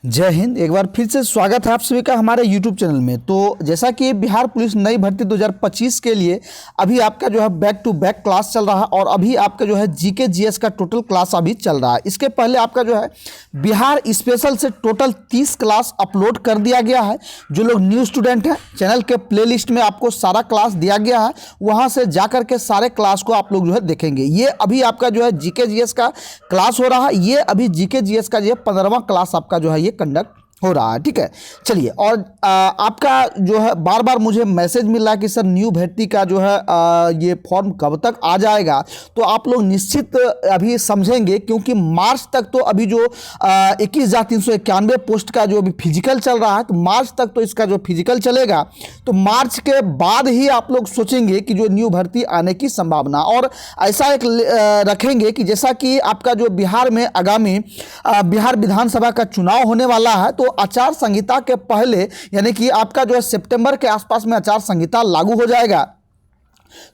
जय हिंद। एक बार फिर से स्वागत है आप सभी का हमारे YouTube चैनल में। तो जैसा कि बिहार पुलिस नई भर्ती 2025 के लिए अभी आपका जो है बैक टू बैक क्लास चल रहा है और अभी आपका जो है जीके जीएस का टोटल क्लास अभी चल रहा है। इसके पहले आपका जो है बिहार स्पेशल से टोटल 30 क्लास अपलोड कर दिया गया है। जो लोग न्यू स्टूडेंट हैं, चैनल के प्लेलिस्ट में आपको सारा क्लास दिया गया है, वहाँ से जा करके सारे क्लास को आप लोग जो है देखेंगे। ये अभी आपका जो है जीके जीएस का क्लास हो रहा है। ये अभी जीके जीएस का जो 15वां क्लास आपका जो है ये कंडक्ट हो रहा है। ठीक है, चलिए। और आपका जो है बार बार मुझे मैसेज मिल रहा है कि सर न्यू भर्ती का जो है ये फॉर्म कब तक आ जाएगा। तो आप लोग निश्चित अभी समझेंगे, क्योंकि मार्च तक तो अभी जो 21,391 पोस्ट का जो अभी फिजिकल चल रहा है, तो मार्च तक तो इसका जो फिजिकल चलेगा। तो मार्च के बाद ही आप लोग सोचेंगे कि जो न्यू भर्ती आने की संभावना। और ऐसा एक रखेंगे कि जैसा कि आपका जो बिहार में आगामी बिहार विधानसभा का चुनाव होने वाला है, तो आचार संहिता के पहले यानी कि आपका जो है सितंबर के आसपास में आचार संहिता लागू हो जाएगा।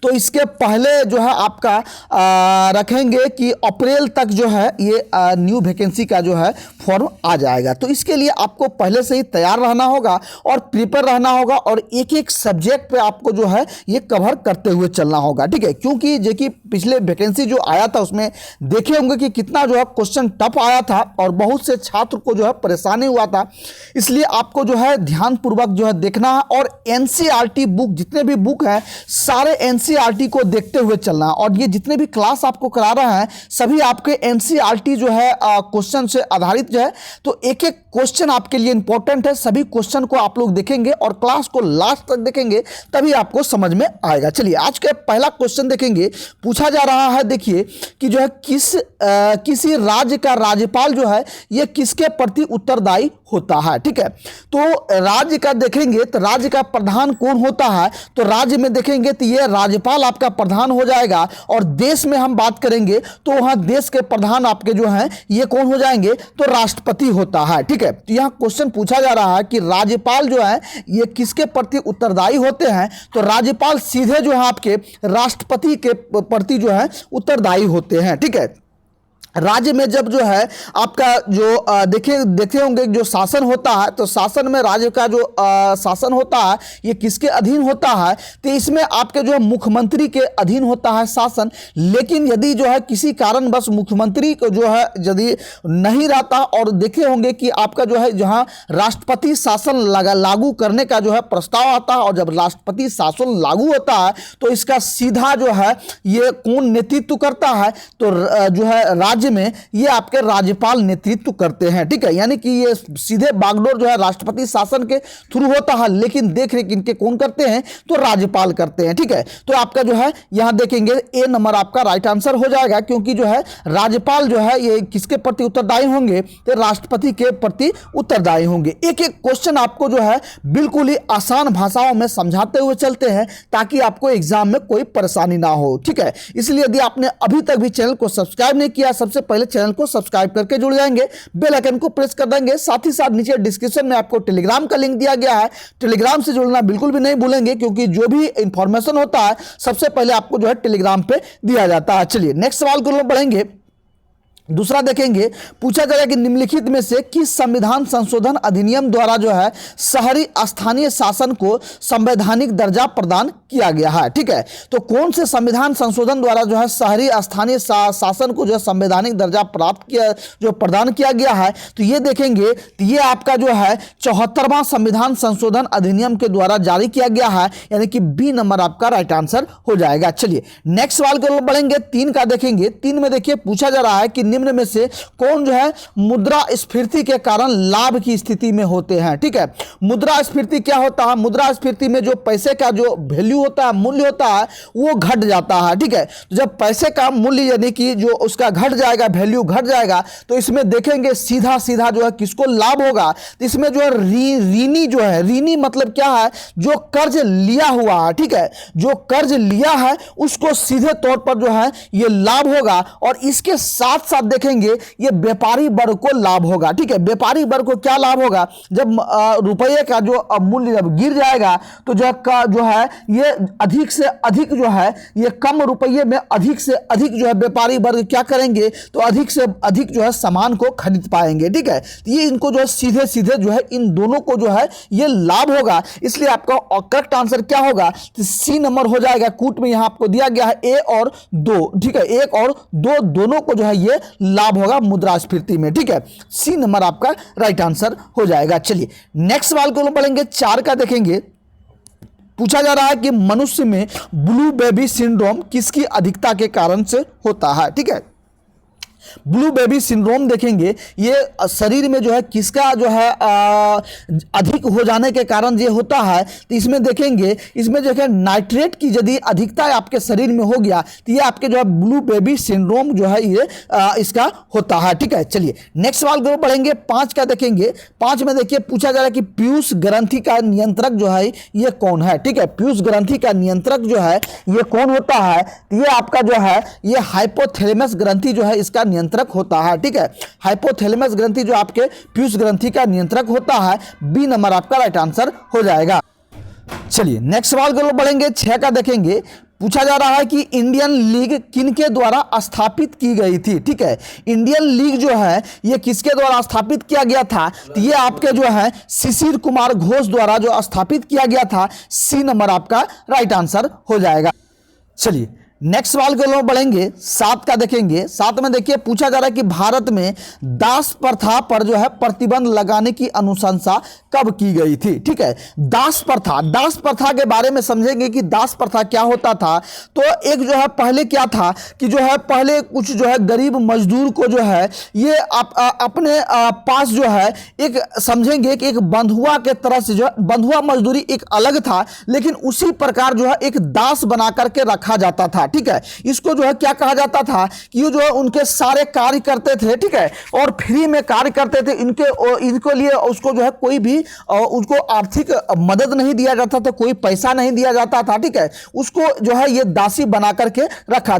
तो इसके पहले जो है आपका रखेंगे कि अप्रैल तक जो है ये न्यू वैकेंसी का जो है फॉर्म आ जाएगा। तो इसके लिए आपको पहले से ही तैयार रहना होगा और प्रिपेयर रहना होगा और एक एक सब्जेक्ट पे आपको जो है ये कवर करते हुए चलना होगा। ठीक है, क्योंकि जो कि पिछले वैकेंसी जो आया था उसमें देखे होंगे कि कितना जो है क्वेश्चन टफ आया था और बहुत से छात्र को जो है परेशानी हुआ था। इसलिए आपको जो है ध्यानपूर्वक जो है देखना है और एनसीईआरटी बुक, जितने भी बुक हैं सारे एनसीईआरटी को देखते हुए चलना। और ये जितने भी क्लास आपको करा रहे हैं सभी आपके एनसीईआरटी जो है क्वेश्चन से आधारित जो है। तो एक एक क्वेश्चन आपके लिए इंपॉर्टेंट है। सभी क्वेश्चन को आप लोग देखेंगे और क्लास को लास्ट तक देखेंगे, तभी आपको समझ में आएगा। चलिए, आज का पहला क्वेश्चन देखेंगे। पूछा जा रहा है, देखिए कि जो है किसी राज्य का राज्यपाल जो है ये किसके प्रति उत्तरदायी होता है। ठीक है, तो राज्य का देखेंगे तो राज्य का प्रधान कौन होता है। तो राज्य में देखेंगे तो ये राज्यपाल आपका प्रधान हो जाएगा। और देश में हम बात करेंगे तो वहां देश के प्रधान आपके जो हैं ये कौन हो जाएंगे, तो राष्ट्रपति होता है। ठीक है, तो यहां क्वेश्चन पूछा जा रहा है कि राज्यपाल जो है ये किसके प्रति उत्तरदायी होते हैं। तो राज्यपाल सीधे जो है आपके राष्ट्रपति के प्रति जो है उत्तरदायी होते हैं। ठीक है, राज्य में जब जो है आपका जो देखे होंगे जो शासन होता है, तो शासन में राज्य का जो शासन होता है ये किसके अधीन होता है। तो इसमें आपके जो है मुख्यमंत्री के अधीन होता है शासन। लेकिन यदि जो है किसी कारण बस मुख्यमंत्री को जो है यदि नहीं रहता और देखे होंगे कि आपका जो है जहां राष्ट्रपति शासन लागू करने का जो है प्रस्ताव आता है, और जब राष्ट्रपति शासन लागू होता है तो इसका सीधा जो है ये कौन नेतृत्व करता है, तो जो है राज्य में ये आपके राज्यपाल नेतृत्व करते हैं। ठीक है, यानी कि ये सीधे बागडोर जो है राष्ट्रपति शासन के थ्रू होता है, लेकिन देख रेख इनके कौन करते हैं, तो राज्यपाल करते हैं। ठीक है, तो आपका जो है यहां देखेंगे ए नंबर आपका राइट आंसर हो जाएगा, क्योंकि जो है राज्यपाल जो है ये किसके प्रति उत्तरदायी होंगे, तो राष्ट्रपति के प्रति उत्तरदायी होंगे। एक एक क्वेश्चन आपको जो है बिल्कुल ही आसान भाषाओं में समझाते हुए चलते हैं ताकि आपको एग्जाम में कोई परेशानी ना हो। ठीक है, इसलिए यदि आपने अभी तक भी चैनल को सब्सक्राइब नहीं किया, सबसे पहले चैनल को सब्सक्राइब करके जुड़ जाएंगे, बेल आइकन को प्रेस कर देंगे। साथ ही साथ नीचे डिस्क्रिप्शन में आपको टेलीग्राम का लिंक दिया गया है, टेलीग्राम से जुड़ना बिल्कुल भी नहीं भूलेंगे, क्योंकि जो भी इंफॉर्मेशन होता है सबसे पहले आपको जो है टेलीग्राम पे दिया जाता है। चलिए नेक्स्ट सवाल को बढ़ेंगे। दूसरा देखेंगे, पूछा जाएगा कि निम्नलिखित में से किस संविधान संशोधन अधिनियम द्वारा जो है शहरी स्थानीय शासन को संवैधानिक दर्जा प्रदान किया गया है। ठीक है, तो कौन से संविधान संशोधन द्वारा जो है शहरी स्थानीय शासन को जो है संवैधानिक दर्जा प्रदान किया गया है। तो ये देखेंगे तो ये आपका जो है 74वां संविधान संशोधन अधिनियम के द्वारा जारी किया गया है, यानी कि बी नंबर आपका राइट आंसर हो जाएगा। चलिए नेक्स्ट सवाल को बढ़ेंगे। 3 का देखेंगे। 3 में देखिए पूछा जा रहा है कि निम्न में से कौन जो है मुद्रास्फीति के कारण लाभ की स्थिति में होते हैं। ठीक है, मुद्रास्फीति क्या होता है, मुद्रास्फीति में जो पैसे का जो वैल्यू होता है, मूल्य होता है, वो घट जाता है। ठीक है, तो जब पैसे का मूल्य यानी कि जो उसका घट जाएगा, वैल्यू घट जाएगा, तो इसमें देखेंगे सीधा सीधा जो है किसको लाभ होगा। तो इसमें जो है ऋणी जो है, ऋणी मतलब क्या है, जो कर्ज लिया हुआ है। ठीक है, जो कर्ज लिया है उसको सीधे तौर पर जो है ये लाभ होगा। और इसके साथ साथ देखेंगे ये व्यापारी वर्ग को लाभ होगा। ठीक है, व्यापारी वर्ग को क्या लाभ होगा, जब रुपये का जो मूल्य जब गिर जाएगा तो जो है ये अधिक से अधिक जो है ये कम रुपये में अधिक से अधिक जो है व्यापारी वर्ग क्या करेंगे, तो अधिक से अधिक जो है सामान को खरीद पाएंगे। ठीक है, तो ये इनको जो है सीधे सीधे जो है इन दोनों को जो है ये लाभ होगा। इसलिए आपका करेक्ट आंसर क्या होगा, तो सी नंबर हो जाएगा। कूट में यहां आपको दिया गया है ए और दो। ठीक है, एक और दो दोनों को जो है ये लाभ होगा मुद्रास्फीति में। ठीक है, सी नंबर आपका राइट आंसर हो जाएगा। चलिए नेक्स्ट सवाल को पढ़ेंगे, 4 का देखेंगे। पूछा जा रहा है कि मनुष्य में ब्लू बेबी सिंड्रोम किसकी अधिकता के कारण से होता है। ठीक है, ब्लू बेबी सिंड्रोम देखेंगे ये शरीर में जो है किसका जो है अधिक हो जाने के कारण ये होता है, तो इसमें देखेंगे, इसमें जो है नाइट्रेट की यदि अधिकता आपके शरीर में हो गया तो ये आपके जो है ब्लू बेबी सिंड्रोम जो है ये इसका होता है। ठीक है, चलिए नेक्स्ट सवाल को पढ़ेंगे, 5 का देखेंगे। 5 में देखिए पूछा जा रहा है कि पीयूष ग्रंथि का नियंत्रक जो है ये कौन है। ठीक है, पीयूष ग्रंथि का नियंत्रक जो है ये कौन होता है, ये आपका जो है ये हाइपोथैलेमस ग्रंथि जो है इसका नियंत्रक होता है। ठीक है, हाइपोथैलेमस ग्रंथि जो आपके पीयूष ग्रंथि का नियंत्रक होता है। बी नंबर आपका राइट आंसर हो जाएगा। चलिए नेक्स्ट सवाल को बढ़ेंगे, 6 का देखेंगे। पूछा जा रहा है कि इंडियन लीग किनके द्वारा स्थापित की गई थी। ठीक है, इंडियन लीग जो है ये किसके द्वारा स्थापित किया गया था, तो ये आपके जो है शिशिर कुमार घोष द्वारा जो स्थापित किया गया था। सी नंबर आपका राइट आंसर हो जाएगा। चलिए नेक्स्ट सवाल को बढ़ेंगे, 7 का देखेंगे। 7 में देखिए पूछा जा रहा है कि भारत में दास प्रथा पर जो है प्रतिबंध लगाने की अनुशंसा कब की गई थी। ठीक है, दास प्रथा के बारे में समझेंगे कि दास प्रथा क्या होता था। तो एक जो है पहले क्या था कि जो है पहले कुछ जो है गरीब मजदूर को जो है ये अपने पास जो है एक समझेंगे कि एक बंधुआ के तरह से जो है बंधुआ मजदूरी एक अलग था, लेकिन उसी प्रकार जो है एक दास बना करके रखा जाता था। ठीक है, इसको जो है क्या कहा जाता था कि ये जो है उनके सारे कार्य करते थे। ठीक है, और फ्री में कार्य करते थे। इनको लिए उसको जो है कोई भी उसको आर्थिक मदद नहीं दिया जाता था, कोई पैसा नहीं दिया जाता था। ठीक है, उसको जो है ये दासी बना करके रखा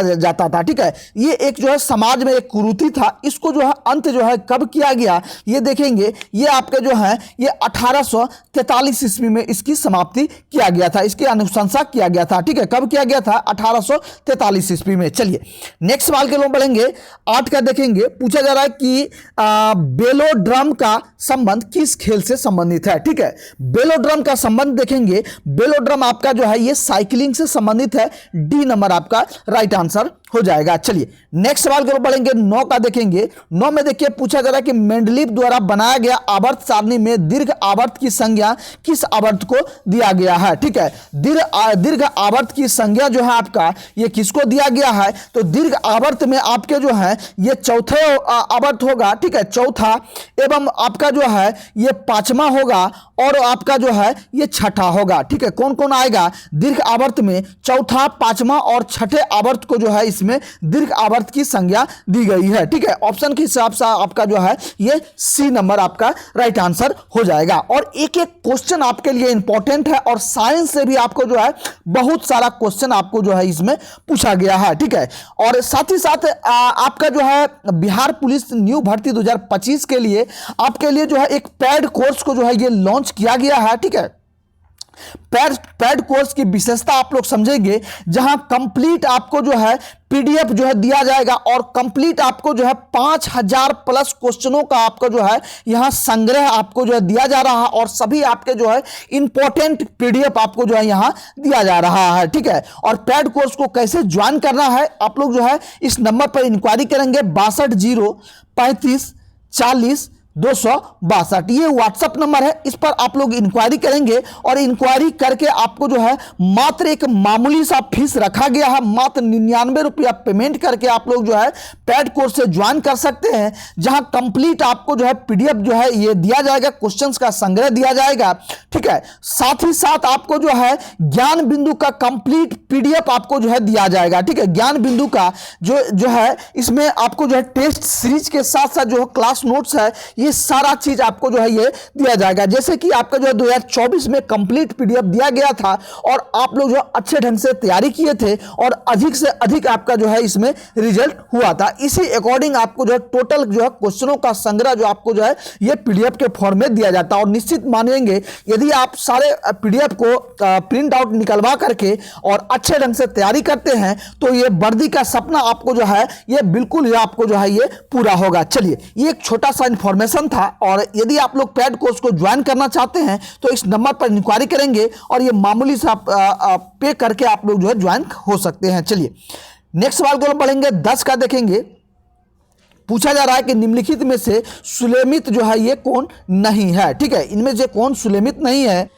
जाता था। ठीक है, ये एक जो है समाज में एक कुरीति था। इसको जो है अंत जो है कब किया गया ये देखेंगे, ये आपके जो है ये 1843 ईस्वी में इसकी समाप्ति किया गया था, इसकी अनुशंसा किया गया था। ठीक है, कब किया गया था, 1843 ईस्वी में। चलिए नेक्स्ट सवाल के लोग बढ़ेंगे, 8 का देखेंगे। पूछा जा रहा है कि बेलोड्रम का संबंध किस खेल से संबंधित है। ठीक है, बेलोड्रम का संबंध देखेंगे, बेलोड्रम आपका जो है ये साइकिलिंग से संबंधित है। डी नंबर आपका राइट आंसर हो जाएगा। चलिए नेक्स्ट सवाल को बढ़ेंगे, 9 का देखेंगे। 9 में देखिए पूछा जा रहा है कि मेंडलीव द्वारा बनाया गया आवर्त सारणी में दीर्घ आवर्त की संज्ञा किस आवर्त को दिया गया है। ठीक है, दीर्घ आवर्त की संज्ञा जो है आपका ये किसको दिया गया है, तो दीर्घ आवर्त में आपके जो है ये चौथे आवर्त होगा। ठीक है, चौथा एवं आपका जो है ये 5वां होगा और आपका जो है ये 6ठा होगा। ठीक है, कौन कौन आएगा दीर्घ आवर्त में, चौथा, 5वां और 6ठे आवर्त को जो है इसमें दीर्घ आवर्त की संज्ञा दी गई है। ठीक है, ऑप्शन के हिसाब से आपका जो है ये सी नंबर आपका राइट आंसर हो जाएगा। और एक एक क्वेश्चन आपके लिए इंपॉर्टेंट है और साइंस से भी आपको जो है बहुत सारा क्वेश्चन आपको जो है इसमें पूछा गया है। ठीक है, और साथ ही साथ आपका जो है बिहार पुलिस न्यू भर्ती 2025 के लिए आपके लिए जो है एक पेड कोर्स को जो है ये लॉन्च किया गया है। ठीक है, पैड कोर्स की विशेषता आप लोग समझेंगे, जहां कंप्लीट आपको जो है पीडीएफ जो है दिया जाएगा और कंप्लीट आपको जो है 5000 प्लस क्वेश्चनों का आपको जो है यहां संग्रह आपको जो है दिया जा रहा है और सभी आपके जो है इंपॉर्टेंट पीडीएफ आपको जो है यहां दिया जा रहा है। ठीक है, और पैड कोर्स को कैसे ज्वाइन करना है आप लोग जो है इस नंबर पर इंक्वायरी करेंगे, 62 035 40 262। ये व्हाट्सएप नंबर है, इस पर आप लोग इंक्वायरी करेंगे और इंक्वायरी करके आपको जो है मात्र एक मामूली सा फीस रखा गया है, मात्र 99 रुपया पेमेंट करके आप लोग जो है पेड कोर्स से ज्वाइन कर सकते हैं, जहां कंप्लीट आपको जो है पीडीएफ जो है ये दिया जाएगा, क्वेश्चंस का संग्रह दिया जाएगा। ठीक है, साथ ही साथ आपको जो है ज्ञान बिंदु का कंप्लीट पीडीएफ आपको जो है दिया जाएगा। ठीक है, ज्ञान बिंदु का जो है इसमें आपको जो है टेस्ट सीरीज के साथ साथ जो क्लास नोट्स है ये सारा चीज आपको जो है ये दिया जाएगा। जैसे कि आपका जो है 2024 में कंप्लीट पीडीएफ दिया गया था और आप लोग जो अच्छे ढंग से तैयारी किए थे और अधिक से अधिक आपका जो है इसमें रिजल्ट हुआ था। इसी अकॉर्डिंग आपको जो है टोटल जो है क्वेश्चनों का संग्रह जो आपको जो है ये पीडीएफ के फॉर्म में दिया जाता है। और निश्चित मानेंगे यदि आप सारे पीडीएफ को प्रिंट आउट निकलवा करके और अच्छे ढंग से तैयारी करते हैं तो ये वर्दी का सपना आपको जो है ये बिल्कुल ही आपको जो है ये पूरा होगा। चलिए, ये एक छोटा सा इंफॉर्मेशन था और यदि आप लोग पैड कोर्स को ज्वाइन करना चाहते हैं तो इस नंबर पर इंक्वायरी करेंगे और ये मामूली सा पे करके आप लोग जो है ज्वाइन हो सकते हैं। चलिए नेक्स्ट सवाल को बढ़ेंगे। 10 का देखेंगे। पूछा जा रहा है कि निम्नलिखित में से सुलेमित जो है ये कौन नहीं है। ठीक है, इनमें से कौन सुलेमित नहीं है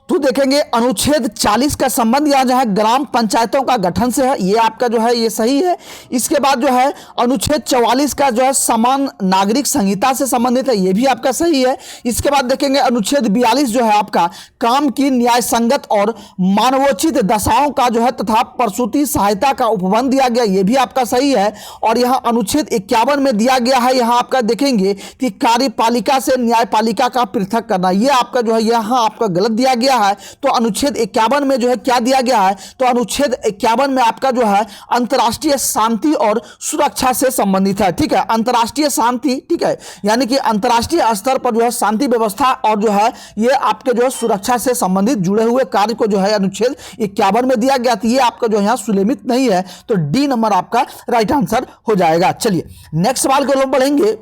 तो देखेंगे अनुच्छेद 40 का संबंध यहाँ जो है ग्राम पंचायतों का गठन से है, ये आपका जो है ये सही है। इसके बाद जो है अनुच्छेद 44 का जो है समान नागरिक संहिता से संबंधित है, ये भी आपका सही है। इसके बाद देखेंगे अनुच्छेद 42 जो है आपका काम की न्याय संगत और मानवोचित दशाओं का जो है तथा प्रसूति सहायता का उपबंध दिया गया, ये भी आपका सही है। और यहाँ अनुच्छेद 51 में दिया गया है, यहाँ आपका देखेंगे कि कार्यपालिका से न्यायपालिका का पृथक करना, ये आपका जो है यहाँ आपका गलत दिया गया है। तो अनुच्छेद 51 में जो है क्या दिया गया है तो अनुच्छेद 51 में आपका जो है अंतर्राष्ट्रीय शांति और सुरक्षा से संबंधित है। ठीक है, अंतर्राष्ट्रीय शांति, ठीक है, यानी कि अंतर्राष्ट्रीय स्तर पर जो है शांति व्यवस्था और जो है ये आपके जो है सुरक्षा से संबंधित जुड़े हुए कार्य को जो है अनुच्छेद 51 में दिया गया था, ये आपका जो यहाँ सुलेमित नहीं है। तो डी नंबर आपका राइट आंसर हो जाएगा। चलिए नेक्स्ट सवाल को लोग बढ़ेंगे।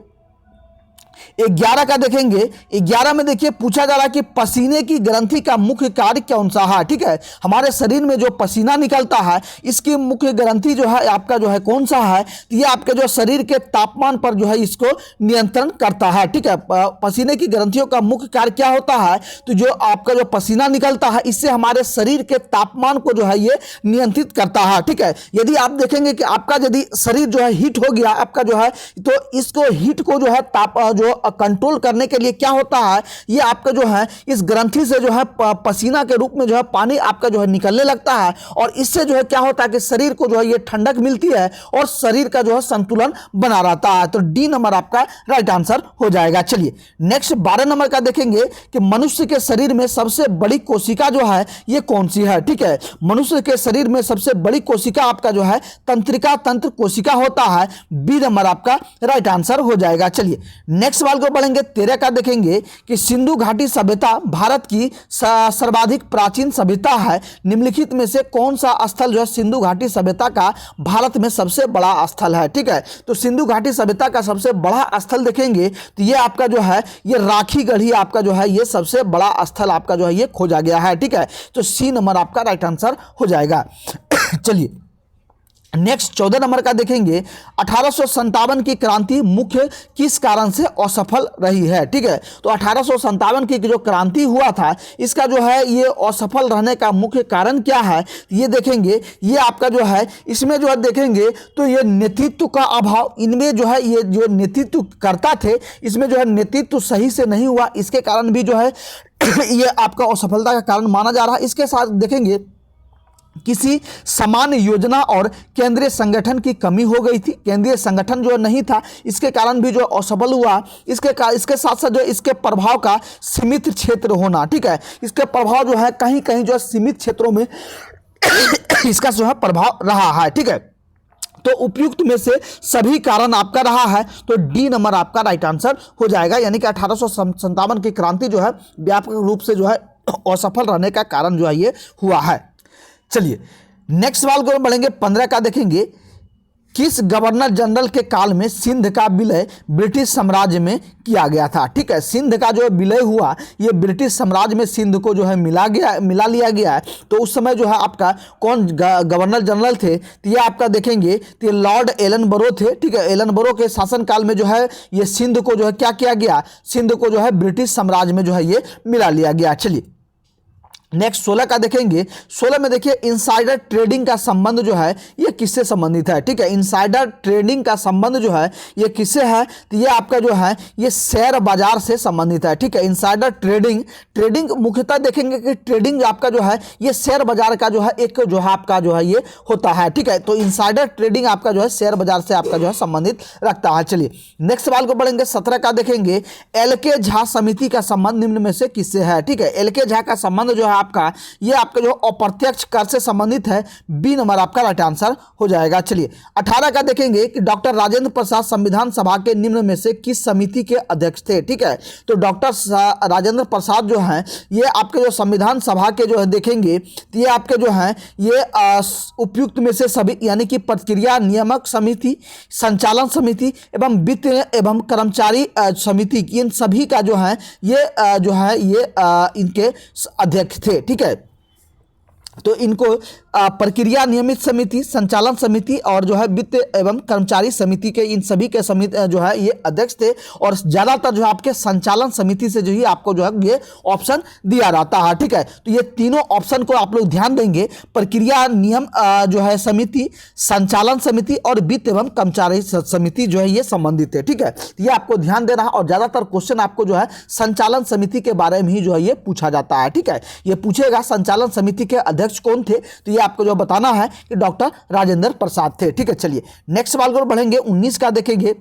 11 का देखेंगे। 11 में देखिए पूछा जा रहा है कि पसीने की ग्रंथि का मुख्य कार्य कौन सा है। ठीक है, हमारे शरीर में जो पसीना निकलता है इसकी मुख्य ग्रंथि जो है आपका जो है कौन सा है, तो ये आपके जो शरीर के तापमान पर जो है इसको नियंत्रण करता है। ठीक है, पसीने की ग्रंथियों का मुख्य कार्य क्या होता है तो जो आपका जो पसीना निकलता है इससे हमारे शरीर के तापमान को जो है ये नियंत्रित करता है। ठीक है, यदि आप देखेंगे कि आपका यदि शरीर जो है हीट हो गया आपका जो है तो इसको हीट को जो है ताप जो कंट्रोल करने के लिए क्या होता है, ये आपका जो है इस ग्रंथि से जो है पसीना के रूप में जो है पानी आपका जो है निकलने लगता है और इससे जो है क्या होता है कि शरीर को जो है ये ठंडक मिलती है और शरीर का जो है संतुलन बना रहता है। तो डी नंबर आपका राइट आंसर हो जाएगा। चलिए नेक्स्ट 12 नंबर का देखेंगे कि मनुष्य के शरीर में सबसे बड़ी कोशिका जो है ये कौन सी है। ठीक है, मनुष्य के शरीर में सबसे बड़ी कोशिका आपका जो है तंत्रिका तंत्र कोशिका होता है, बी नंबर आपका राइट आंसर हो जाएगा। चलिए नेक्स्ट सवाल को बढ़ेंगे। 13 का देखेंगे कि सिंधु घाटी सभ्यता भारत की सर्वाधिक प्राचीन सभ्यता है, निम्नलिखित में से कौन सा स्थल जो है सिंधु घाटी सभ्यता का भारत में सबसे बड़ा स्थल है। ठीक है, तो सिंधु घाटी सभ्यता का सबसे बड़ा स्थल देखेंगे तो ये आपका जो है ये राखी गढ़ी आपका जो है ये सबसे बड़ा स्थल आपका जो है ये खोजा गया है। ठीक है, तो सी नंबर आपका राइट आंसर हो जाएगा। चलिए नेक्स्ट 14 नंबर का देखेंगे। 1857 की क्रांति मुख्य किस कारण से असफल रही है। ठीक है, तो 1857 की जो क्रांति हुआ था इसका जो है ये असफल रहने का मुख्य कारण क्या है, ये देखेंगे। ये आपका जो है इसमें जो है देखेंगे तो ये नेतृत्व का अभाव, इनमें जो है ये जो नेतृत्व करता थे इसमें जो है नेतृत्व सही से नहीं हुआ, इसके कारण भी जो है ये आपका असफलता का कारण माना जा रहा है। इसके साथ देखेंगे किसी सामान्य योजना और केंद्रीय संगठन की कमी हो गई थी, केंद्रीय संगठन जो नहीं था इसके कारण भी जो असफल हुआ। इसके साथ साथ जो इसके प्रभाव का सीमित क्षेत्र होना, ठीक है, इसके प्रभाव जो है कहीं कहीं जो सीमित क्षेत्रों में इसका जो है प्रभाव रहा है। ठीक है, तो उपयुक्त में से सभी कारण आपका रहा है, तो डी नंबर आपका राइट आंसर हो जाएगा। यानी कि 1857 की क्रांति जो है व्यापक रूप से जो है असफल रहने का कारण जो है ये हुआ है। चलिए नेक्स्ट सवाल को बढ़ेंगे। 15 का देखेंगे। किस गवर्नर जनरल के काल में सिंध का विलय ब्रिटिश साम्राज्य में किया गया था। ठीक है, सिंध का जो विलय हुआ ये ब्रिटिश साम्राज्य में सिंध को जो है मिला लिया गया है। तो उस समय जो है आपका कौन गवर्नर जनरल थे, तो ये आपका देखेंगे तो लॉर्ड एलनबरो थे। ठीक है, एलनबरो के शासनकाल में जो है ये सिंध को जो है क्या किया गया, सिंध को जो है ब्रिटिश साम्राज्य में जो है ये मिला लिया गया। चलिए नेक्स्ट 16 का देखेंगे। 16 में देखिए इनसाइडर ट्रेडिंग का संबंध जो है ये किससे संबंधित है, ठीक है। इनसाइडर ट्रेडिंग का संबंध जो है ये किससे है, तो ये आपका जो है ये शेयर बाजार से संबंधित है, ठीक है। इनसाइडर ट्रेडिंग मुख्यतः देखेंगे कि ट्रेडिंग आपका जो है ये शेयर बाजार का जो है एक जो है आपका जो है ये होता है, ठीक है। तो इनसाइडर ट्रेडिंग आपका जो है शेयर बाजार से आपका जो है संबंधित रखता है। चलिए नेक्स्ट सवाल को पढ़ेंगे। 17 का देखेंगे। एल.के. झा समिति का संबंध निम्न में से किससे है, ठीक है। एल.के. झा का संबंध जो है आपका ये आपका जो अप्रत्यक्ष कर से संबंधित है। बी नंबर आपका राइट आंसर हो जाएगा। चलिए 18 का देखेंगे कि डॉक्टर राजेंद्र प्रसाद संविधान सभा के निम्न में से किस समिति के अध्यक्ष थे, ठीक है। तो डॉक्टर राजेंद्र प्रसाद जो हैं ये आपके जो संविधान सभा के जो है देखेंगे तो ये आपके जो हैं ये उपयुक्त में से सभी यानी कि प्रक्रिया नियामक समिति, संचालन समिति एवं वित्त एवं कर्मचारी समिति की इन सभी का जो है ये जो है ये इनके अध्यक्ष थे, ठीक है। तो इनको प्रक्रिया नियमित समिति, संचालन समिति और जो है वित्त एवं कर्मचारी समिति के इन सभी के समिति जो है ये अध्यक्ष थे। और ज़्यादातर जो है आपके संचालन समिति से जो ही आपको जो है ये ऑप्शन दिया जाता है, ठीक है। तो ये तीनों ऑप्शन को आप लोग ध्यान देंगे। प्रक्रिया नियम जो है समिति, संचालन समिति और वित्त एवं कर्मचारी समिति जो है ये संबंधित है, ठीक है। ये आपको ध्यान देना है और ज़्यादातर क्वेश्चन आपको जो है संचालन समिति के बारे में ही जो है ये पूछा जाता है, ठीक है। ये पूछेगा संचालन समिति के अध्यक्ष कौन थे, तो ये आपको जो बताना है कि डॉक्टर राजेंद्र प्रसाद थे, ठीक है। चलिए नेक्स्ट सवाल को बढ़ेंगे। 19 का देखेंगे।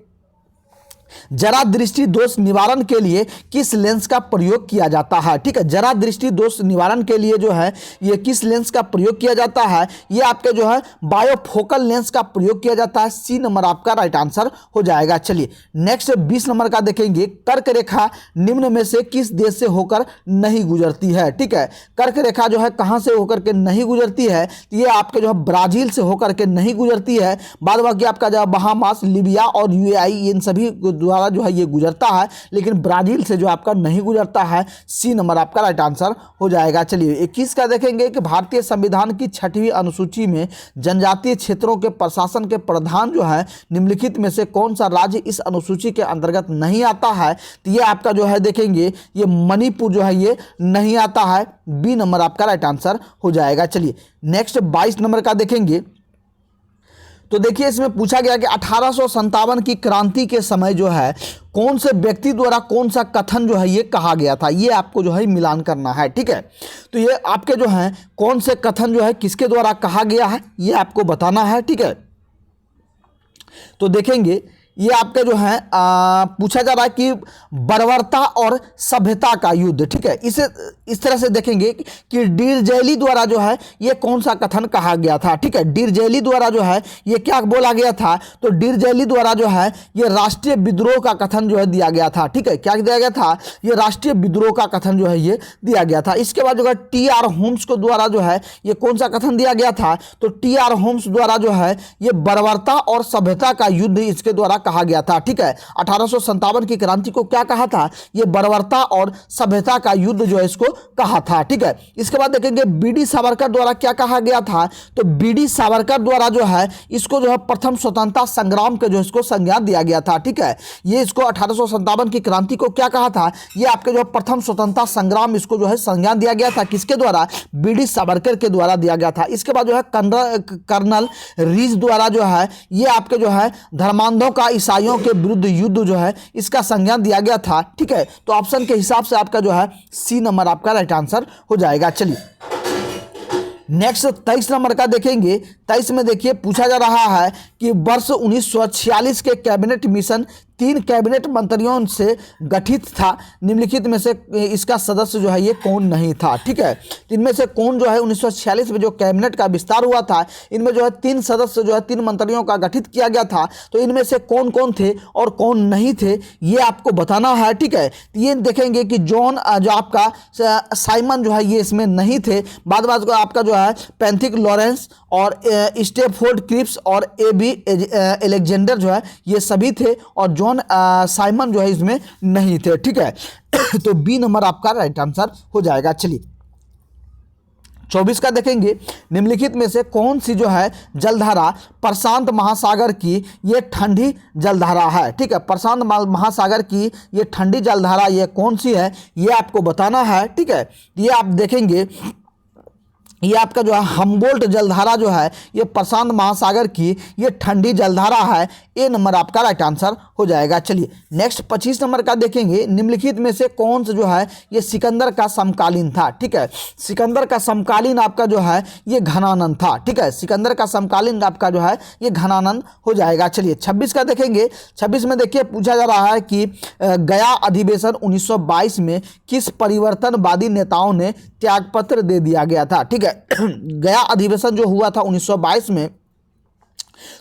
जरा दृष्टि दोष निवारण के लिए किस लेंस का प्रयोग किया जाता है, ठीक है। जरा दृष्टि दोष निवारण के लिए जो है ये किस लेंस का प्रयोग किया जाता है, ये आपके जो है बायोफोकल लेंस का प्रयोग किया जाता है। सी नंबर आपका राइट आंसर हो जाएगा। चलिए नेक्स्ट 20 नंबर का देखेंगे। कर्क रेखा निम्न में से किस देश से होकर नहीं गुजरती है, ठीक है। कर्क रेखा जो है कहां से होकर के नहीं गुजरती है, तो ये आपके जो है ब्राजील से होकर के नहीं गुजरती है। बाद बाकी आपका जो बहामास, लीबिया और यूएई इन सभी द्वारा जो है ये गुजरता है, लेकिन ब्राजील से जो आपका नहीं गुजरता है। सी नंबर आपका राइट आंसर हो जाएगा। चलिए 21 का देखेंगे कि भारतीय संविधान की 6वीं अनुसूची में जनजातीय क्षेत्रों के प्रशासन के प्रधान जो है निम्नलिखित में से कौन सा राज्य इस अनुसूची के अंतर्गत नहीं आता है, तो ये आपका जो है देखेंगे ये मणिपुर जो है ये नहीं आता है। बी नंबर आपका राइट आंसर हो जाएगा। चलिए नेक्स्ट 22 नंबर का देखेंगे। तो देखिए इसमें पूछा गया कि 1857 की क्रांति के समय जो है कौन से व्यक्ति द्वारा कौन सा कथन जो है ये कहा गया था, ये आपको जो है मिलान करना है, ठीक है। तो ये आपके जो है कौन से कथन जो है किसके द्वारा कहा गया है ये आपको बताना है, ठीक है। तो देखेंगे ये आपका जो है पूछा जा रहा है कि बर्बरता और सभ्यता का युद्ध, ठीक है। इसे इस तरह से देखेंगे कि डिरजैली द्वारा जो है ये कौन सा कथन कहा गया था, ठीक है। डिरजैली द्वारा जो है ये क्या बोला गया था, तो डिरजैली द्वारा जो है ये राष्ट्रीय विद्रोह का कथन जो है दिया गया था, ठीक है। क्या दिया गया था, ये राष्ट्रीय विद्रोह का कथन जो है ये दिया गया था। इसके बाद जो है टी.आर. होम्स को द्वारा जो है ये कौन सा कथन दिया गया था, तो टी.आर. होम्स द्वारा जो है ये बर्बरता और सभ्यता का युद्ध इसके द्वारा कहा गया था, ठीक है। 1857 की क्रांति को क्या कहा था, ये बर्बरता और सभ्यता का युद्ध जो है इसको कहा था, ठीक है। इसके बाद देखेंगे बी.डी. सावरकर द्वारा क्या कहा गया था, तो बी.डी. सावरकर द्वारा जो है इसको जो है प्रथम स्वतंत्रता संग्राम के जो इसको संज्ञा दिया गया था, ठीक है। ये इसको 1857 की क्रांति को क्या कहा था, ये आपके जो प्रथम स्वतंत्रता संग्राम इसको जो है संज्ञा दिया गया था, किसके द्वारा, बी.डी. सावरकर के द्वारा दिया गया था। इसके बाद जो है कर्नल रीज द्वारा जो है ये आपके जो है धर्मांधों का ईसाइयों के विरुद्ध युद्ध जो है इसका संज्ञान दिया गया था, ठीक है। तो ऑप्शन के हिसाब से आपका जो है सी नंबर आपका राइट आंसर हो जाएगा। चलिए नेक्स्ट 23 नंबर का देखेंगे। 23 में देखिए पूछा जा रहा है कि वर्ष 1946 के कैबिनेट मिशन 3 कैबिनेट मंत्रियों से गठित था, निम्नलिखित में से इसका सदस्य जो है ये कौन नहीं था, ठीक है। इनमें से कौन जो है 1946 में जो कैबिनेट का विस्तार हुआ था इनमें जो है 3 सदस्य जो है 3 मंत्रियों का गठित किया गया था, तो इनमें से कौन कौन थे और कौन नहीं थे ये आपको बताना है, ठीक है। तो ये देखेंगे कि जॉन जो आपका साइमन जो है ये इसमें नहीं थे। बाद को आपका जो है पैंथिक लॉरेंस और स्टेफोर्ड क्रिप्स और ए.बी. एलेक्जेंडर जो है ये सभी थे और जॉन साइमन जो है इसमें नहीं थे, ठीक है। तो बी नंबर आपका राइट आंसर हो जाएगा। चलिए 24 का देखेंगे। निम्नलिखित में से कौन सी जो है जलधारा प्रशांत महासागर की ये ठंडी जलधारा है, ठीक है। प्रशांत महासागर की ये ठंडी जलधारा ये कौन सी है ये आपको बताना है, ठीक है। ये आप देखेंगे ये आपका जो है हम्बोल्ट जलधारा जो है ये प्रशांत महासागर की ये ठंडी जलधारा है। ए नंबर आपका राइट आंसर हो जाएगा। चलिए नेक्स्ट 25 नंबर का देखेंगे, निम्नलिखित में से कौन सा जो है ये सिकंदर का समकालीन था। ठीक है, सिकंदर का समकालीन आपका जो है ये घनानंद था। ठीक है, सिकंदर का समकालीन आपका जो है ये घनानंद हो जाएगा। चलिए 26 का देखेंगे, 26 में देखिए पूछा जा रहा है कि गया अधिवेशन 1922 में किस परिवर्तनवादी नेताओं ने त्यागपत्र दे दिया गया था। ठीक है, गया अधिवेशन जो हुआ था 1922 में,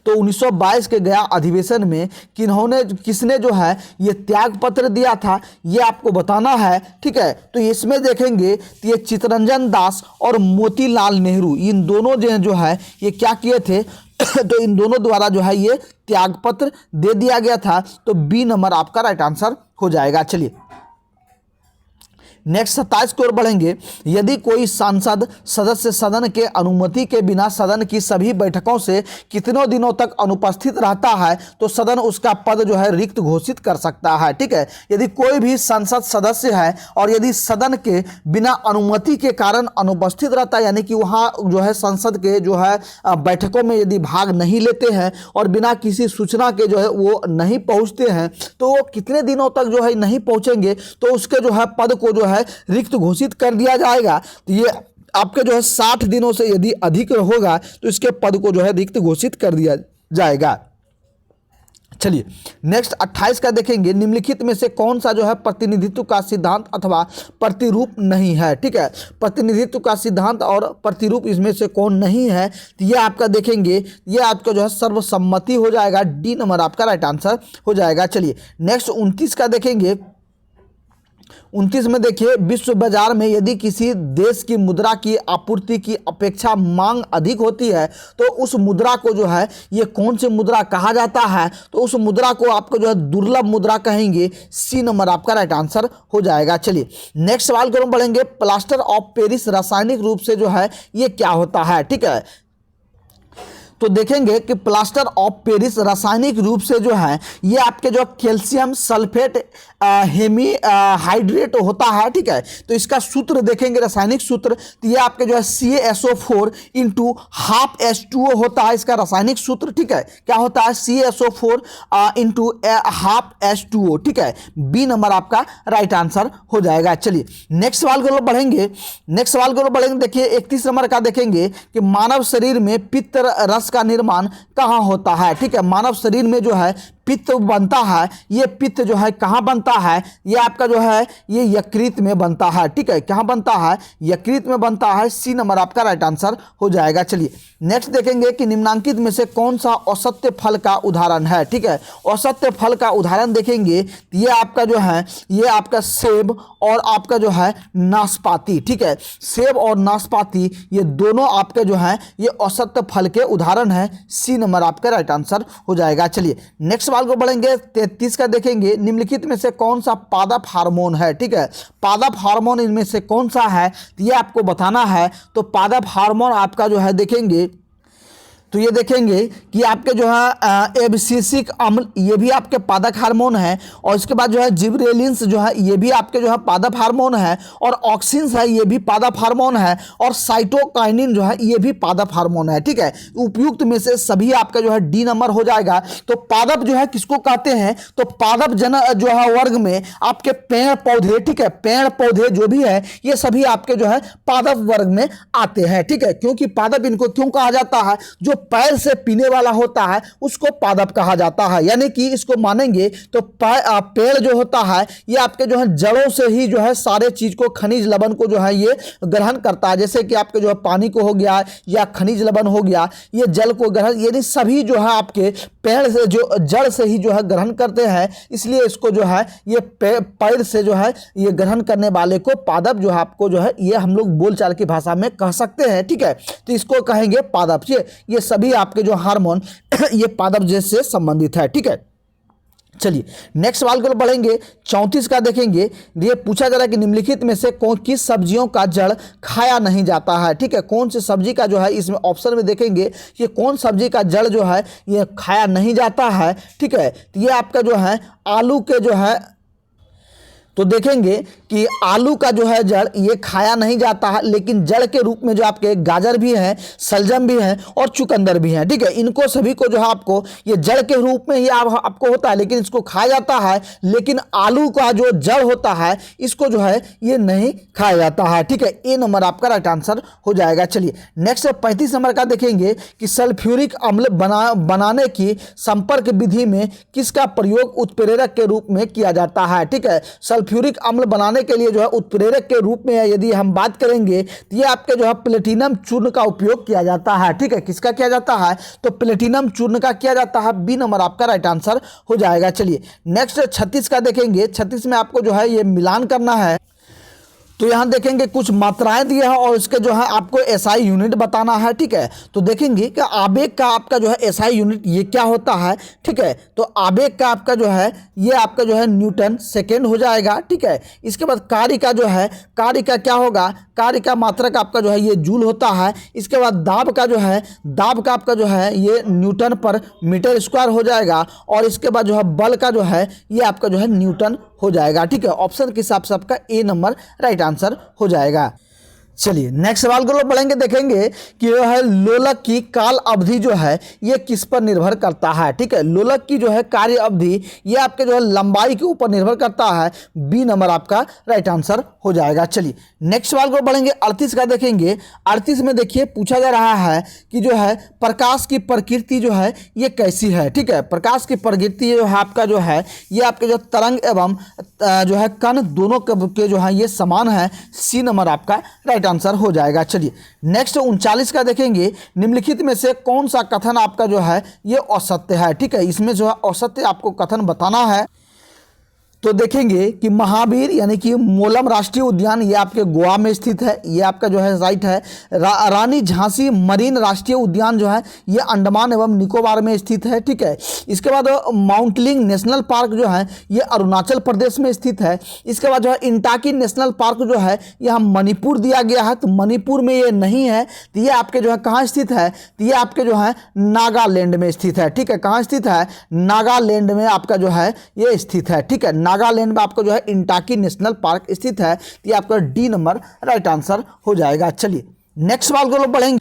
तो 1922 के गया अधिवेशन में किसने जो है ये त्याग पत्र दिया था ये आपको बताना है। ठीक है, तो इसमें देखेंगे तो ये चित्तरंजन दास और मोतीलाल नेहरू, इन दोनों जो है ये क्या किए थे तो इन दोनों द्वारा जो है ये त्यागपत्र दे दिया गया था। तो बी नंबर आपका राइट आंसर हो जाएगा। चलिए नेक्स्ट 27 की ओर बढ़ेंगे, यदि कोई सांसद सदस्य सदन के अनुमति के बिना सदन की सभी बैठकों से कितनों दिनों तक अनुपस्थित रहता है तो सदन उसका पद जो है रिक्त घोषित कर सकता है। ठीक है, यदि कोई भी संसद सदस्य है और यदि सदन के बिना अनुमति के कारण अनुपस्थित रहता है, यानी कि वहाँ जो है संसद के जो है बैठकों में यदि भाग नहीं लेते हैं और बिना किसी सूचना के जो है वो नहीं पहुँचते हैं, तो वो कितने दिनों तक जो है नहीं पहुँचेंगे तो उसके जो है पद को जो है रिक्त घोषित कर दिया जाएगा। तो ये आपके जो है 60 दिनों से यदि अधिक होगा तो इसके पद को जो है रिक्त घोषित कर दिया जाएगा। चलिए नेक्स्ट 28 का देखेंगे, निम्नलिखित में से कौन सा जो है प्रतिनिधित्व का सिद्धांत अथवा प्रतिरूप नहीं है। ठीक है, प्रतिनिधित्व का सिद्धांत और प्रतिरूप इसमें से कौन नहीं है, तो ये आपका देखेंगे ये आपका जो है सर्वसम्मति हो जाएगा। डी नंबर आपका राइट आंसर हो जाएगा। चलिए नेक्स्ट 29 का देखेंगे, 29 में देखिए, विश्व बाजार में यदि किसी देश की मुद्रा की आपूर्ति की अपेक्षा मांग अधिक होती है तो उस मुद्रा को जो है ये कौन सी मुद्रा कहा जाता है, तो उस मुद्रा को आपको जो है दुर्लभ मुद्रा कहेंगे। सी नंबर आपका राइट आंसर हो जाएगा। चलिए नेक्स्ट सवाल को हम बढ़ेंगे, प्लास्टर ऑफ पेरिस रासायनिक रूप से जो है ये क्या होता है। ठीक है, तो देखेंगे कि प्लास्टर ऑफ पेरिस रासायनिक रूप से जो है ये आपके जो कैल्शियम सल्फेट हेमी हाइड्रेट होता है। ठीक है, तो इसका सूत्र देखेंगे रासायनिक सूत्र, तो ये आपके जो है CaSO4 इंटू हाफ H2O होता है इसका रासायनिक सूत्र। ठीक है, क्या होता है CaSO4 इंटू हाफ H2O। ठीक है, बी नंबर आपका राइट आंसर हो जाएगा। चलिए नेक्स्ट सवाल को बढ़ेंगे, देखिए 31 नंबर का देखेंगे कि मानव शरीर में पित्त रस का निर्माण कहाँ होता है। ठीक है, मानव शरीर में जो है पित्त बनता है, ये पित्त जो है कहाँ बनता है, ये आपका जो है ये यकृत में बनता है। ठीक है, कहाँ बनता है, यकृत में बनता है। सी नंबर आपका राइट आंसर हो जाएगा। चलिए नेक्स्ट देखेंगे कि निम्नांकित में से कौन सा औसत्य फल का उदाहरण है। ठीक है, औसत्य फल का उदाहरण देखेंगे ये आपका जो है ये आपका सेब और आपका जो है नाशपाती। ठीक है, सेब और नाशपाती ये दोनों आपके जो है ये औसत्य फल के उदाहरण है। सी नंबर आपका राइट आंसर हो जाएगा। चलिए नेक्स्ट सवाल को बढ़ेंगे, 33 का देखेंगे, निम्नलिखित में से कौन सा पादप हार्मोन है। ठीक है, पादप हार्मोन इनमें से कौन सा है ये आपको बताना है। तो पादप हार्मोन आपका जो है देखेंगे तो ये देखेंगे कि आपके जो है एब्सिसिक अम्ल ये भी आपके पादप हार्मोन है, और इसके बाद जो है जिबरेलिन्स जो है ये भी आपके जो है पादप हार्मोन है, और ऑक्सिन्स है ये भी पादप हार्मोन है, और साइटोकाइनिन जो है ये भी पादप हार्मोन है। ठीक है, उपयुक्त में से सभी आपका जो है डी नंबर हो जाएगा। तो पादप जो है किसको कहते हैं, तो पादप जन जो है वर्ग में आपके पेड़ पौधे, ठीक है, पेड़ पौधे जो भी है ये सभी आपके जो है पादप वर्ग में आते हैं। ठीक है, क्योंकि पादप इनको क्यों कहा जाता है, जो पैर से पीने वाला होता है उसको पादप कहा जाता है। यानी कि इसको मानेंगे तो पेड़ जो होता है ये आपके जो है जड़ों से ही जो है सारे चीज को, खनिज लवण को जो है ये ग्रहण करता है। जैसे कि आपके जो है पानी को हो गया या खनिज लवण हो गया, ये जल को ग्रहण, यानी सभी जो है आपके पेड़ से जो जड़ से ही जो है ग्रहण करते हैं, इसलिए इसको जो है ये पैर से जो है ये ग्रहण करने वाले को पादप जो है आपको जो है ये हम लोग बोलचाल की भाषा में कह सकते हैं। ठीक है, तो इसको कहेंगे पादप। ये सभी आपके जो हार्मोन ये पादप जैसे संबंधित है। ठीक है, चलिए नेक्स्ट सवाल को बढ़ेंगे, 34 का देखेंगे, ये पूछा जा रहा है कि निम्नलिखित में से किस सब्जियों का जड़ खाया नहीं जाता है। ठीक है, कौन सी सब्जी का जो है इसमें ऑप्शन में देखेंगे ये कौन सब्जी का जड़ जो है ये खाया नहीं जाता है। ठीक है, तो ये आपका जो है आलू के जो है तो देखेंगे कि आलू का जो है जड़ ये खाया नहीं जाता है, लेकिन जड़ के रूप में जो आपके गाजर भी हैं, सलजम भी हैं और चुकंदर भी हैं। ठीक है, इनको सभी को जो है आपको ये जड़ के रूप में ही आपको होता है, लेकिन इसको खाया जाता है। लेकिन आलू का जो जड़ होता है इसको जो है ये नहीं खाया जाता है। ठीक है, ए नंबर आपका राइट आंसर हो जाएगा। चलिए नेक्स्ट 35 नंबर का देखेंगे कि सल्फ्यूरिक अम्ल बनाने की संपर्क विधि में किसका प्रयोग उत्प्रेरक के रूप में किया जाता है। ठीक है, सल्फ्यूरिक अम्ल बनाने के लिए जो है उत्प्रेरक के रूप में यदि हम बात करेंगे तो ये आपके जो है प्लेटिनम चूर्ण का उपयोग किया जाता है। ठीक है, किसका किया जाता है, तो प्लेटिनम चूर्ण का किया जाता है। बी नंबर आपका राइट आंसर हो जाएगा। चलिए नेक्स्ट 36 का देखेंगे। 36 में आपको जो है ये मिलान करना है। तो यहाँ देखेंगे कुछ मात्राएं दिए हैं और इसके जो है आपको एसआई यूनिट बताना है। ठीक है, तो देखेंगे कि आवेग का आपका जो है एसआई यूनिट ये क्या होता है। ठीक है, तो आवेग का आपका जो है ये आपका जो है न्यूटन सेकेंड हो जाएगा। ठीक है, इसके बाद कार्य का जो है कार्य का क्या होगा, कार्य का मात्रक आपका जो है ये जूल होता है। इसके बाद दाब का जो है दाब का आपका जो है ये न्यूटन पर मीटर स्क्वायर हो जाएगा। और इसके बाद जो है बल का जो है ये आपका जो है न्यूटन हो जाएगा। ठीक है, ऑप्शन के हिसाब से आपका ए नंबर राइट आंसर हो जाएगा। चलिए नेक्स्ट सवाल को लोग पढ़ेंगे, देखेंगे कि जो है लोलक की काल अवधि जो है ये किस पर निर्भर करता है। ठीक है, लोलक की जो है कार्य अवधि ये आपके जो है लंबाई के ऊपर निर्भर करता है। बी नंबर आपका राइट आंसर हो जाएगा। चलिए नेक्स्ट सवाल को पढ़ेंगे। 38 का देखेंगे। 38 में देखिए पूछा जा रहा है कि जो है प्रकाश की प्रकृति जो है ये कैसी है। ठीक है, प्रकाश की प्रकृति जो है आपका जो है ये आपके जो तरंग एवं जो है कण दोनों के जो है ये समान है। सी नंबर आपका राइट आंसर हो जाएगा। चलिए नेक्स्ट 39 का देखेंगे। निम्नलिखित में से कौन सा कथन आपका जो है ये असत्य है। ठीक है, इसमें जो है असत्य आपको कथन बताना है। तो देखेंगे कि महावीर यानी कि मोलम राष्ट्रीय उद्यान ये आपके गोवा में स्थित है, ये आपका जो है राइट है। रानी झांसी मरीन राष्ट्रीय उद्यान जो है ये अंडमान एवं निकोबार में स्थित है। ठीक है, इसके बाद माउंटलिंग नेशनल पार्क जो है ये अरुणाचल प्रदेश में स्थित है। इसके बाद जो है इंटाकी नेशनल पार्क जो है यहाँ मणिपुर दिया गया है, तो मणिपुर में ये नहीं है। तो ये आपके जो है कहाँ स्थित है, तो ये आपके जो है नागालैंड में स्थित है। ठीक है, कहाँ स्थित है, नागालैंड में आपका जो है ये स्थित है। ठीक है, नागालैंड में आपको जो है इंटाकी नेशनल पार्क स्थित है। तो ये आपका डी नंबर राइट आंसर हो जाएगा। चलिए नेक्स्ट सवाल को लोग पढ़ेंगे।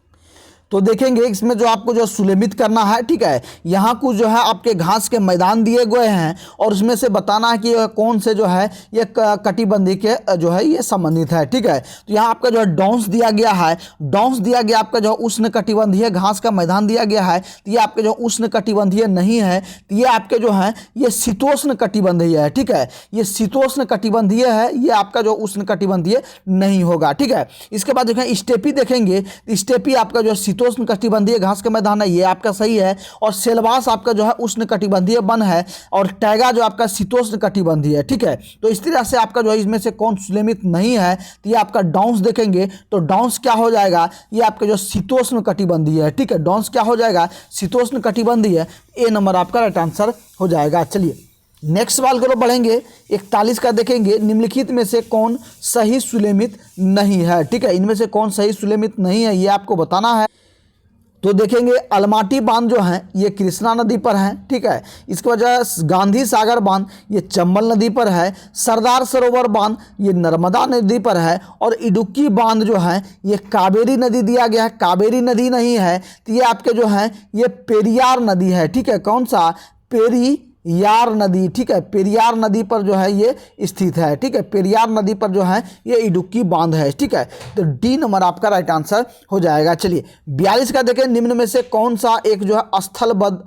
तो देखेंगे इसमें जो आपको जो सुलेमित करना है। ठीक है, यहाँ कुछ जो है आपके घास के मैदान दिए गए हैं और उसमें से बताना है कि यह कौन से जो है ये कटिबंधी के जो है ये संबंधित है। ठीक है, तो यहाँ आपका जो है डॉन्स दिया गया है। डॉन्स दिया गया आपका जो उष्ण कटिबंधीय घास का मैदान दिया गया है। तो ये आपके जो उष्ण कटिबंधीय नहीं है, तो ये आपके जो है ये शीतोष्ण कटिबंधीय है। ठीक है, ये शीतोष्ण कटिबंधीय है, ये आपका जो उष्ण कटिबंधीय नहीं होगा। ठीक है, इसके बाद देखें स्टेपी देखेंगे। स्टेपी आपका जो शीतोष्ण कटिबंधीय घास का मैदान है, ये आपका सही है। और सेलवास आपका जो है उष्ण कटिबंधीय वन है और टैगा जो आपका शीतोष्ण कटिबंधीय है। ठीक है, तो इस तरह से आपका जो है इसमें से कौन सुलेमित नहीं है, तो ये आपका डाउन्स देखेंगे। तो डाउन्स क्या हो जाएगा, ये आपका जो शीतोष्ण कटिबंधीय है। ठीक है, डाउन्स क्या हो जाएगा, शीतोष्ण कटिबंधीय। ए नंबर आपका राइट आंसर हो जाएगा। चलिए नेक्स्ट सवाल को बढ़ेंगे। 41 का देखेंगे। निम्नलिखित में से कौन सही सुलेमित नहीं है। ठीक है, इनमें से कौन सही सुलेमित नहीं है ये आपको बताना है। तो देखेंगे अलमाटी बांध जो है ये कृष्णा नदी पर है। ठीक है, इसके वजह गांधी सागर बांध ये चंबल नदी पर है। सरदार सरोवर बांध ये नर्मदा नदी पर है। और इडुक्की बांध जो है ये कावेरी नदी दिया गया है, कावेरी नदी नहीं है। तो ये आपके जो है ये पेरियार नदी है। ठीक है, कौन सा, पेरियार नदी। ठीक है, पेरियार नदी पर जो है ये स्थित है। ठीक है, पेरियार नदी पर जो है ये इडुक्की बांध है। ठीक है, तो डी नंबर आपका राइट आंसर हो जाएगा। चलिए 42 का देखें। निम्न में से कौन सा एक जो है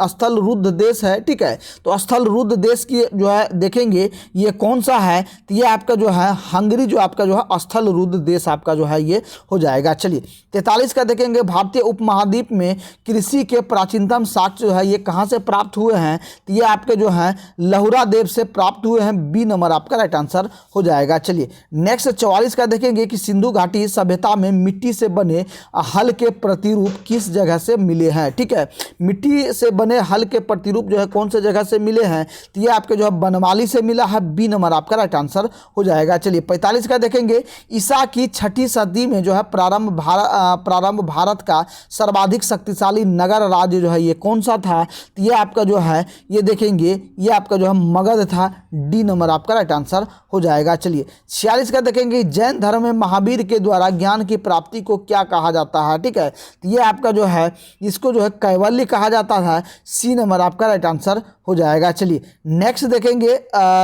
स्थल रुद्ध देश है। ठीक है, तो स्थल रुद्ध देश की जो है देखेंगे ये कौन सा है, तो ये आपका जो है हंगरी जो आपका जो है स्थल रुद्ध देश आपका जो है ये हो जाएगा। चलिए 43 का देखेंगे। भारतीय उपमहाद्वीप में कृषि के प्राचीनतम साक्ष्य जो है ये कहाँ से प्राप्त हुए हैं, तो ये आपके जो है लहुरा देव से प्राप्त हुए हैं। बी नंबर आपका राइट आंसर हो जाएगा। चलिए नेक्स्ट 44 का देखेंगे कि सिंधु घाटी सभ्यता में मिट्टी से बने हल के प्रतिरूप किस जगह से मिले हैं। ठीक है, मिट्टी से बने हल के प्रतिरूप जो है कौन से जगह से मिले हैं, तो ये आपके जो है बनमाली से मिला है। बी नंबर आपका राइट आंसर हो जाएगा। चलिए 45 का देखेंगे। ईसा की 6ठी सदी में जो है प्रारंभ भारत का सर्वाधिक शक्तिशाली नगर राज्य जो है ये कौन सा था, तो ये आपका जो है ये देखेंगे ये आपका जो है मगध था, डी नंबर आपका राइट आंसर हो जाएगा। चलिए 46 का देखेंगे, जैन धर्म में महावीर के द्वारा ज्ञान की प्राप्ति को क्या कहा जाता है, ठीक है, तो ये आपका जो है इसको जो है कैवल्य कहा जाता है, सी नंबर आपका राइट आंसर हो जाएगा। चलिए नेक्स्ट देखेंगे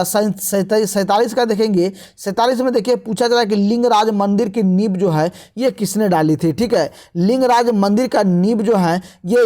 47 का देखेंगे, 47 में देखिए पूछा जा रहा है कि लिंगराज मंदिर की नींव जो है ये किसने डाली थी, ठीक है, लिंगराज मंदिर का नींव जो है ये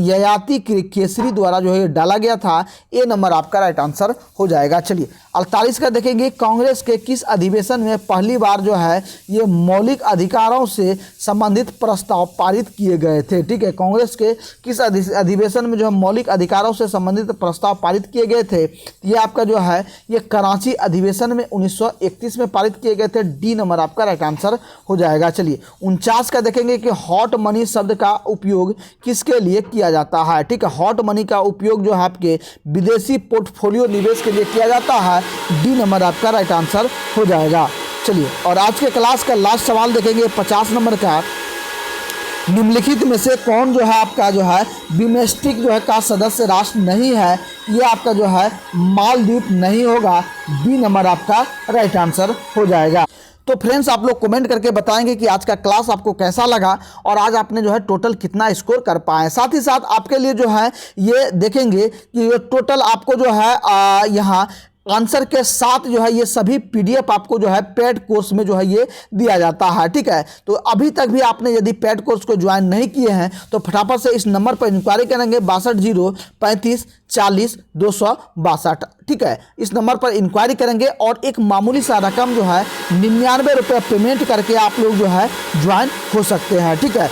ययाति केसरी द्वारा जो है डाला गया था, ए नंबर आपका राइट आंसर हो जाएगा। चलिए 48 का देखेंगे, कांग्रेस के किस अधिवेशन में पहली बार जो है ये मौलिक अधिकारों से संबंधित प्रस्ताव पारित किए गए थे, ठीक है, कांग्रेस के किस अधिवेशन में जो है मौलिक अधिकारों से संबंधित प्रस्ताव पारित किए गए थे, ये आपका जो है ये कराची अधिवेशन में 1931 में पारित किए गए थे, डी नंबर आपका राइट आंसर हो जाएगा। चलिए 49 का देखेंगे कि हॉट मनी शब्द का उपयोग किसके लिए किया जाता है, ठीक है, हॉट मनी का उपयोग जो है आपके विदेशी पोर्टफोलियो निवेश के लिए किया जाता है, डी नंबर आपका राइट आंसर हो जाएगा। चलिए और आज के क्लास का लास्ट सवाल देखेंगे 50 नंबर का, निम्नलिखित में से कौन जो है आपका जो है बिमस्टेक जो है का सदस्य राष्ट्र नहीं है, ये आपका जो है मालदीव नहीं होगा, बी नंबर आपका राइट आंसर हो जाएगा। तो फ्रेंड्स आप लोग कमेंट करके बताएंगे कि आज का क्लास आपको कैसा लगा और आज आपने जो है टोटल कितना स्कोर कर पाए। साथ ही साथ आपके लिए जो है ये देखेंगे कि ये टोटल आपको जो है यहाँ आंसर के साथ जो है ये सभी पीडीएफ आपको जो है पेड कोर्स में जो है ये दिया जाता है, ठीक है। तो अभी तक भी आपने यदि पेड कोर्स को ज्वाइन नहीं किए हैं तो फटाफट से इस नंबर पर इंक्वायरी करेंगे 62 035 40 262, ठीक है, इस नंबर पर इंक्वायरी करेंगे और एक मामूली सा रकम जो है 99 रुपये पेमेंट करके आप लोग जो है ज्वाइन हो सकते हैं, ठीक है।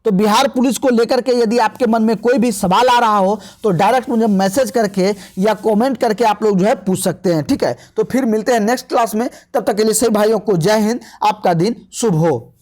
तो बिहार पुलिस को लेकर के यदि आपके मन में कोई भी सवाल आ रहा हो तो डायरेक्ट मुझे मैसेज करके या कमेंट करके आप लोग जो है पूछ सकते हैं, ठीक है। तो फिर मिलते हैं नेक्स्ट क्लास में, तब तक के लिए सभी भाइयों को जय हिंद, आपका दिन शुभ हो।